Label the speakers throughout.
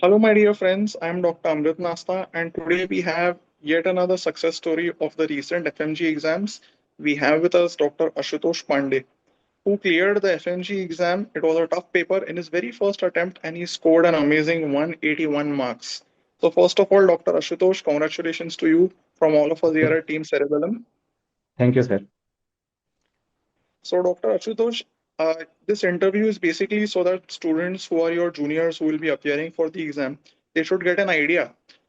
Speaker 1: Hello, my dear friends. I am Dr. Amrit Nasta, and today we have yet another success story of the recent FMG exams. We have with us Dr. Ashutosh Pandey, who cleared the FMG exam. It was a tough paper in his very first attempt, and he scored an amazing 181 marks. So, first of all, Dr. Ashutosh, congratulations to you from all of us here at Team Cerebellum.
Speaker 2: Thank you, sir.
Speaker 1: So, Dr. Ashutosh, this interview is basically so that students who are your juniors who will be appearing for the exam, they should get an idea.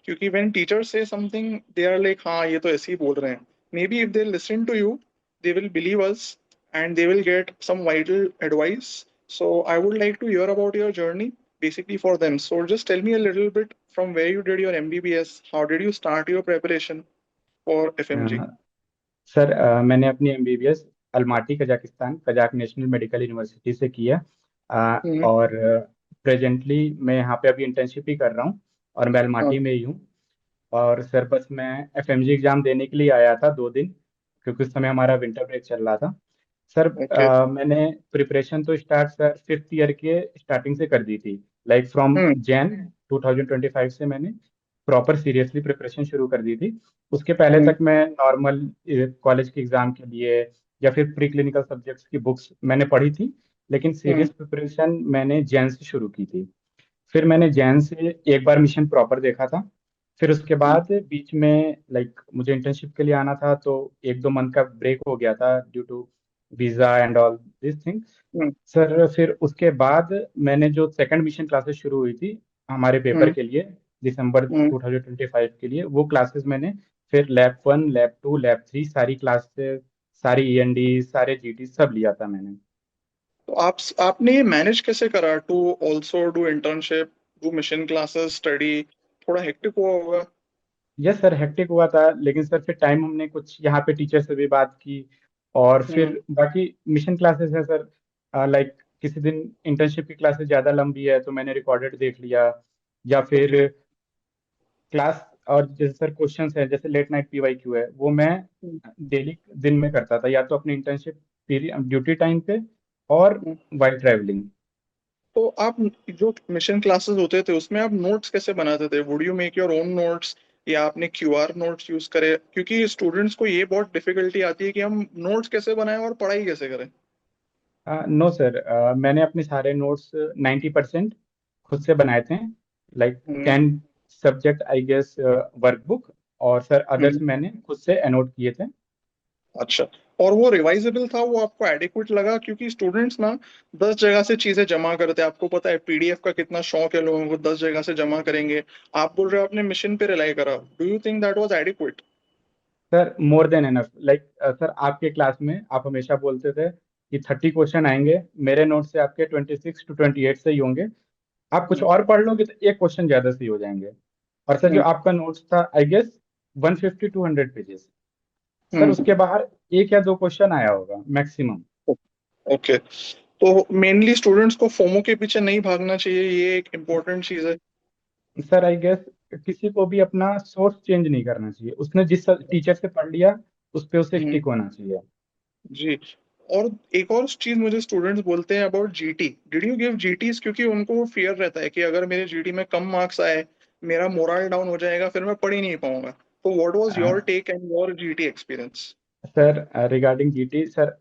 Speaker 1: क्योंकि when teachers say something, they are like, हाँ ये तो ऐसे ही बोल रहे हैं. Maybe if they listen to you, they will believe us and they will get some vital advice. So I would like to hear about your journey basically for them. So just tell me a little bit from where you did your MBBS, how did you start your preparation for FMG?
Speaker 2: Sir मैंने अपनी MBBS Almaty Kazakhstan Kazakh national medical university से किया।
Speaker 1: हम्म,
Speaker 2: और presently मैं यहाँ पे अभी internship ही कर रहा हूँ और मैं
Speaker 1: हाँ,
Speaker 2: अलमाटी में ही हूँ। और सर बस मैं एफएमजी एग्ज़ाम देने के लिए आया था 2 दिन, क्योंकि उस समय हमारा विंटर ब्रेक चल रहा था। Sir
Speaker 1: okay.
Speaker 2: मैंने प्रिपरेशन तो स्टार्ट सर 5th ईयर के स्टार्टिंग से कर दी थी। लाइक फ्रॉम
Speaker 1: हम्म,
Speaker 2: जैन 2025 से मैंने प्रॉपर सीरियसली प्रिपरेशन शुरू कर दी थी। उसके पहले
Speaker 1: हम्म,
Speaker 2: तक मैं नॉर्मल कॉलेज के एग्जाम के लिए या फिर प्री क्लिनिकल सब्जेक्ट्स की बुक्स मैंने पढ़ी थी, लेकिन
Speaker 1: हम्म,
Speaker 2: सीरियस प्रिपरेशन मैंने जैन से शुरू की थी। फिर मैंने जैन से एक बार मिशन प्रॉपर देखा था। फिर उसके
Speaker 1: हम्म,
Speaker 2: बाद बीच में लाइक मुझे इंटर्नशिप के लिए आना था, तो 1-2 मंथ का ब्रेक हो गया था due to visa and all this thing.
Speaker 1: Hmm,
Speaker 2: sir फिर उसके बाद मैंने जो सेकंड मिशन क्लासेस शुरू हुई थी हमारे पेपर
Speaker 1: हम्म,
Speaker 2: के लिए, दिसंबर
Speaker 1: हम्म.
Speaker 2: 2025 के लिए, वो क्लासेस मैंने फिर लैब 1 लैब 2 लैब 3 सारी क्लासेस, सारी ईएनडी सारे जीटी सब लिया था मैंने।
Speaker 1: तो आपने ये मैनेज कैसे करा to also do internship, do mission classes, study? थोड़ा हेक्टिक हुआ होगा.
Speaker 2: यस सर, हेक्टिक हुआ था, लेकिन सर फिर टाइम हमने कुछ यहाँ पे टीचर से भी बात की। और
Speaker 1: हम्म,
Speaker 2: फिर बाकी मिशन क्लासेस है सर, लाइक किसी दिन इंटर्नशिप की क्लासेस ज़्यादा लंबी है तो मैंने रिकॉर्डेड देख लिया, या फिर
Speaker 1: ओके.
Speaker 2: क्लास। और जैसे सर क्वेश्चंस है, जैसे लेट नाइट पीवाईक्यू है, वो मैं डेली दिन में करता था, या तो अपनी इंटर्नशिप पीरियड ड्यूटी टाइम पे और वाइल ट्रैवलिंग।
Speaker 1: तो आप जो मिशन क्लासेस होते थे उसमें आप नोट्स कैसे बनाते थे? Would you make your own notes या आपने क्यूआर नोट्स यूज करे? क्योंकि स्टूडेंट्स को ये बहुत डिफिकल्टी आती है कि हम नोट्स कैसे बनाएं और पढ़ाई कैसे करें.
Speaker 2: नो सर, मैंने अपने सारे नोट्स 90% खुद से बनाए थे। Like
Speaker 1: hmm,
Speaker 2: 10 subject I guess workbook, और सर अदर्स
Speaker 1: हम्म.
Speaker 2: मैंने खुद से एनोट किए थे।
Speaker 1: अच्छा. और वो रिवाइजेबल था, वो आपको एडिक्वेट लगा? क्योंकि स्टूडेंट्स ना 10 जगह से चीजें जमा करते हैं. आपको पता है पीडीएफ का कितना शौक है लोगों को, 10 जगह से जमा करेंगे. आप बोल रहे हो आपने मिशन पे रिलाई करा. Do you think that was adequate?
Speaker 2: Sir more than enough. Like sir आपके क्लास में आप हमेशा बोलते थे कि 30 क्वेश्चन आएंगे, मेरे नोट से आपके 26 to 28 से ही होंगे। आप कुछ
Speaker 1: हम्म,
Speaker 2: और पढ़ लोगे तो एक क्वेश्चन ज्यादा सही हो जाएंगे। और सर जो
Speaker 1: हम्म,
Speaker 2: आपका नोट्स था I guess 150 to 200 pages. Sir
Speaker 1: हम्म.
Speaker 2: उसके बाहर एक या दो क्वेश्चन आया होगा मैक्सिमम।
Speaker 1: ओके. तो मेनली स्टूडेंट्स को फोमो के पीछे नहीं भागना चाहिए, ये एक इम्पोर्टेंट चीज है.
Speaker 2: सर आई गेस किसी को भी अपना सोर्स चेंज नहीं करना चाहिए, उसने जिस टीचर से पढ़ लिया उस पे उसे
Speaker 1: हम्म,
Speaker 2: स्टिक होना चाहिए।
Speaker 1: जी. और एक और चीज मुझे स्टूडेंट्स बोलते हैं about GT. Did you give GTs? क्योंकि उनको फियर रहता है कि अगर मेरे जीटी में कम मार्क्स आए, मेरा मोरल डाउन हो जाएगा, फिर मैं पढ़ ही नहीं पाऊंगा. तो what was your take and your GT experience?
Speaker 2: Sir regarding GT sir,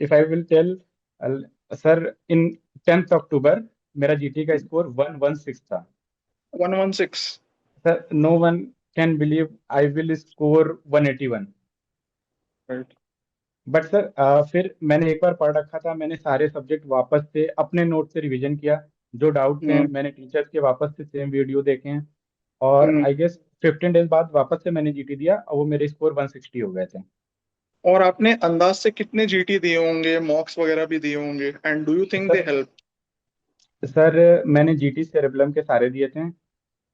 Speaker 2: if I will tell sir, in 10th October मेरा जीटी का स्कोर 116 था।
Speaker 1: 116?
Speaker 2: Sir no one can believe I will score 181।
Speaker 1: Right.
Speaker 2: But sir फिर मैंने एक बार पढ़ रखा था, मैंने सारे सब्जेक्ट वापस से अपने नोट से रिवीजन किया। जो डाउट थे
Speaker 1: हम्म,
Speaker 2: मैंने टीचर्स के वापस से सेम वीडियो देखे हैं। और
Speaker 1: हम्म.
Speaker 2: आई गेस 15 डेज बाद वापस से मैंने जीटी दिया और वो मेरे स्कोर 160 हो गए थे।
Speaker 1: और आपने अंदाज से कितने जीटी दिए होंगे, मॉक्स वगैरह भी दिए होंगे, and do you think they
Speaker 2: sir
Speaker 1: help?
Speaker 2: मैंने जीटी सेरेबलम के सारे दिए थे,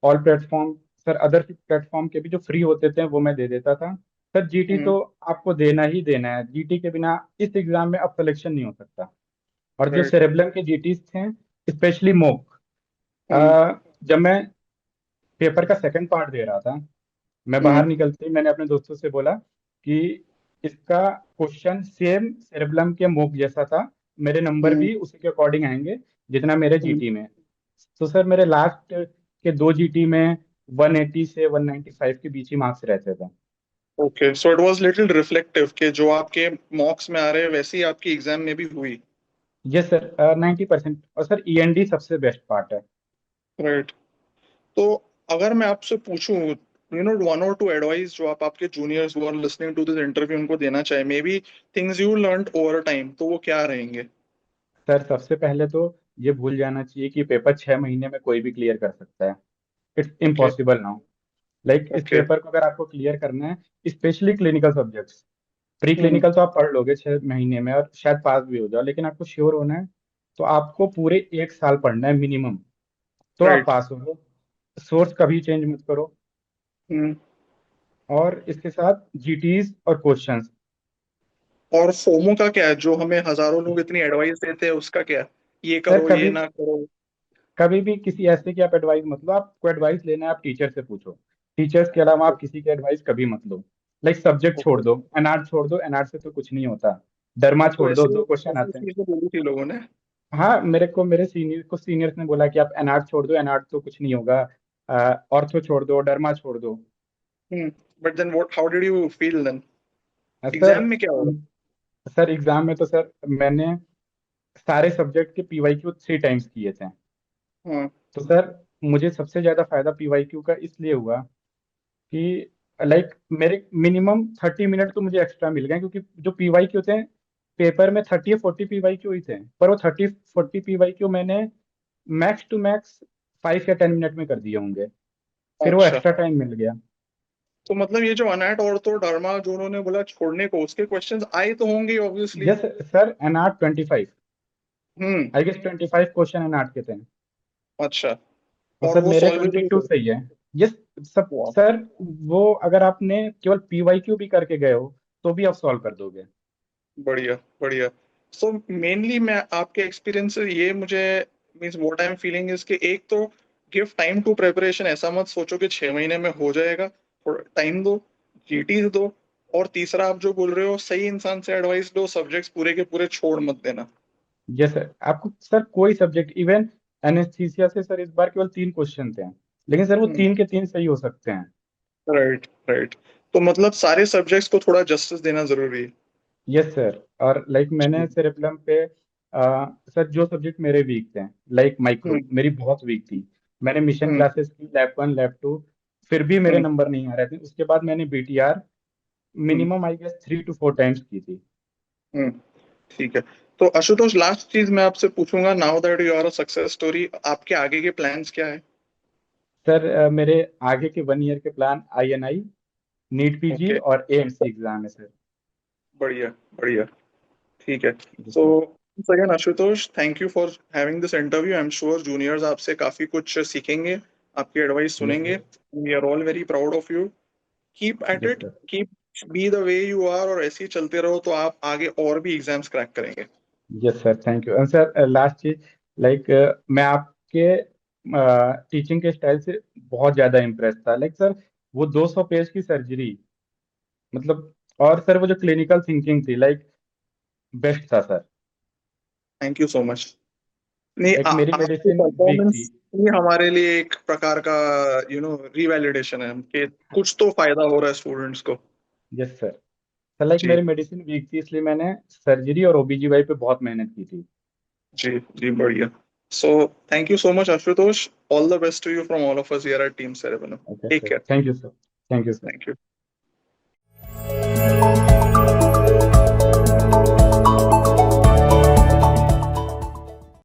Speaker 2: all platform. Sir other platform के भी जो फ्री होते थे वो मैं दे देता था। सर जीटी
Speaker 1: हम्म,
Speaker 2: तो आपको देना ही देना है, जीटी के बिना इस एग्जाम में अब सिलेक्शन नहीं हो सकता। और जो
Speaker 1: राइट.
Speaker 2: सेरेबलम के जीटीस थे, स्पेशली मोक,
Speaker 1: हम्म,
Speaker 2: जब मैं पेपर का सेकंड पार्ट दे रहा था, मैं
Speaker 1: हम्म,
Speaker 2: बाहर निकलते ही मैंने अपने दोस्तों से बोला कि इसका क्वेश्चन सेम सेरेबलम के मोक जैसा था, मेरे नंबर
Speaker 1: हम्म,
Speaker 2: भी उसी के अकॉर्डिंग आएंगे जितना मेरे
Speaker 1: हम्म,
Speaker 2: जीटी में। तो सर मेरे लास्ट के 2 GT में 180 से 195 के बीच ही मार्क्स रहते थे।
Speaker 1: Okay, so it was little reflective कि जो आपके मॉक्स में आ रहे हैं वैसे ही आपकी एग्जाम में भी हुई।
Speaker 2: Yes sir, 90%। और सर END सबसे बेस्ट पार्ट है।
Speaker 1: राइट। तो अगर मैं आपसे पूछूं, वन और टू एडवाइस जो आप आपके juniors who are listening to this interview उनको देना चाहे, maybe things you learned over time, तो वो क्या रहेंगे?
Speaker 2: सर सबसे पहले तो ये भूल जाना चाहिए कि पेपर 6 महीने में कोई भी क्लियर कर सकता है। It's
Speaker 1: okay.
Speaker 2: Impossible now. Like इस
Speaker 1: ओके।
Speaker 2: पेपर को अगर आपको क्लियर करना है, स्पेशली क्लिनिकल सब्जेक्ट्स, प्री
Speaker 1: हम्म।
Speaker 2: क्लिनिकल तो आप पढ़ लोगे 6 महीने में और शायद पास भी हो जाओ, लेकिन आपको श्योर होना है तो आपको पूरे 1 साल पढ़ना है मिनिमम, तो आप
Speaker 1: राइट।
Speaker 2: पास हो। सोर्स कभी चेंज मत करो।
Speaker 1: हम्म।
Speaker 2: और इसके साथ GTs और क्वेश्चंस।
Speaker 1: और फोमो का क्या है, जो हमें हजारों लोग इतनी एडवाइस देते हैं, उसका क्या? ये
Speaker 2: सर
Speaker 1: करो, ये
Speaker 2: कभी
Speaker 1: ना करो।
Speaker 2: कभी भी किसी ऐसे की आप एडवाइस मत लो। आपको एडवाइस लेना है आप टीचर से पूछो। टीचर्स के अलावा आप किसी की एडवाइस कभी मत लो। लाइक सब्जेक्ट छोड़
Speaker 1: ओके।
Speaker 2: दो, एनआर छोड़ दो, एनआर से तो कुछ नहीं होता। डरमा
Speaker 1: तो
Speaker 2: छोड़ दो,
Speaker 1: ऐसे
Speaker 2: 2 क्वेश्चन
Speaker 1: ऐसी
Speaker 2: आते हैं।
Speaker 1: चीजें बोली थी लोगों ने।
Speaker 2: हाँ, मेरे सीनियर्स ने बोला कि आप एनआर छोड़ दो, एनआर तो कुछ नहीं होगा। ऑर्थो छोड़ दो, डरमा छोड़ दो।
Speaker 1: हम्म। But then what, how did you feel then?
Speaker 2: Sir
Speaker 1: exam में क्या होगा?
Speaker 2: सर एग्जाम में तो सर मैंने सारे सब्जेक्ट के PYQ 3 टाइम्स किए थे।
Speaker 1: हाँ।
Speaker 2: तो सर मुझे सबसे ज्यादा फायदा PYQ का इसलिए हुआ कि लाइक मेरे मिनिमम 30 मिनट तो मुझे एक्स्ट्रा मिल गए, क्योंकि जो PYQ थे पेपर में 30 या 40 PYQ ही थे, पर वो 30 40 PYQ मैंने मैक्स टू मैक्स 5 या 10 मिनट में कर दिए होंगे। फिर वो
Speaker 1: अच्छा।
Speaker 2: एक्स्ट्रा टाइम मिल गया।
Speaker 1: तो मतलब ये जो अनैट ऑर्थो डर्मा जो उन्होंने बोला छोड़ने को, उसके क्वेश्चंस आए तो होंगे obviously.
Speaker 2: Yes sir, NR 25,
Speaker 1: hmm.
Speaker 2: I guess 25 question NR के थे।
Speaker 1: अच्छा।
Speaker 2: और
Speaker 1: और
Speaker 2: सर
Speaker 1: वो
Speaker 2: मेरे
Speaker 1: सॉल्वेबल
Speaker 2: 22
Speaker 1: थे?
Speaker 2: सही है। यस सब
Speaker 1: वाह।
Speaker 2: सर। वो अगर आपने केवल PYQ भी करके गए हो तो भी आप सॉल्व कर दोगे।
Speaker 1: बढ़िया बढ़िया। सो मेनली मैं आपके एक्सपीरियंस से ये मुझे means what I am feeling is कि एक तो गिव टाइम टू प्रिपरेशन, ऐसा मत सोचो कि 6 महीने में हो जाएगा, थोड़ा टाइम दो, जीटीज दो। और तीसरा आप जो बोल रहे हो, सही इंसान से एडवाइस लो, सब्जेक्ट्स पूरे के पूरे छोड़ मत देना।
Speaker 2: यस सर, आपको सर कोई सब्जेक्ट, इवन एनेस्थीसिया से सर इस बार केवल 3 क्वेश्चन थे, लेकिन सर वो
Speaker 1: हम्म।
Speaker 2: 3 के 3 सही हो सकते हैं।
Speaker 1: Right right. तो मतलब सारे सब्जेक्ट्स को थोड़ा जस्टिस देना जरूरी है।
Speaker 2: Yes sir. और लाइक मैंने सेरेबलम पे सर जो सब्जेक्ट मेरे वीक थे, लाइक माइक्रो
Speaker 1: हम्म।
Speaker 2: मेरी बहुत वीक थी। मैंने मिशन
Speaker 1: हम्म।
Speaker 2: क्लासेस की लैब 1 लैब 2, फिर भी मेरे
Speaker 1: हम्म।
Speaker 2: नंबर नहीं आ रहे थे। उसके बाद मैंने BTR
Speaker 1: hmm.
Speaker 2: Minimum I guess 3 to 4 times की थी।
Speaker 1: हम्म। ठीक है। तो आशुतोष, लास्ट चीज मैं आपसे पूछूंगा, now that you are a success story, आपके आगे के प्लान्स क्या है?
Speaker 2: सर मेरे आगे के 1 ईयर के plan INI, NEET PG
Speaker 1: okay.
Speaker 2: और AMC एग्जाम है सर।
Speaker 1: बढ़िया बढ़िया। ठीक है।
Speaker 2: जी
Speaker 1: so
Speaker 2: sir.
Speaker 1: Again Ashutosh, thank you for having this interview. I am sure juniors आपसे काफी कुछ सीखेंगे, आपकी एडवाइस
Speaker 2: यस
Speaker 1: सुनेंगे।
Speaker 2: Sir.
Speaker 1: We are all very proud of you. Keep at
Speaker 2: yes
Speaker 1: it,
Speaker 2: sir.
Speaker 1: Keep be the way you are, और ऐसे ही चलते रहो तो आप आगे और भी एग्जाम्स क्रैक करेंगे।
Speaker 2: Yes sir, thank you. Sir last चीज, लाइक मैं आपके टीचिंग के स्टाइल से बहुत ज्यादा इम्प्रेस था। लाइक सर वो 200 पेज की सर्जरी, मतलब, और सर वो जो क्लिनिकल थिंकिंग थी, लाइक बेस्ट था sir.
Speaker 1: Thank you so much. नहीं,
Speaker 2: लाइक मेरी
Speaker 1: आपकी
Speaker 2: मेडिसिन वीक
Speaker 1: परफॉर्मेंस
Speaker 2: थी।
Speaker 1: ही हमारे लिए एक प्रकार का रिवैलिडेशन है कि कुछ तो फायदा हो रहा है स्टूडेंट्स को।
Speaker 2: Yes sir. सर लाइक
Speaker 1: जी।
Speaker 2: मेरी मेडिसिन वीक थी, इसलिए मैंने सर्जरी और OBGY पे बहुत मेहनत की थी।
Speaker 1: जी जी बढ़िया। So thank you so much Ashutosh, all the best to you from all of us here at team Cerebellum.
Speaker 2: Okay
Speaker 1: take
Speaker 2: sir,
Speaker 1: care.
Speaker 2: Thank you sir. Thank you sir.
Speaker 1: Thank you.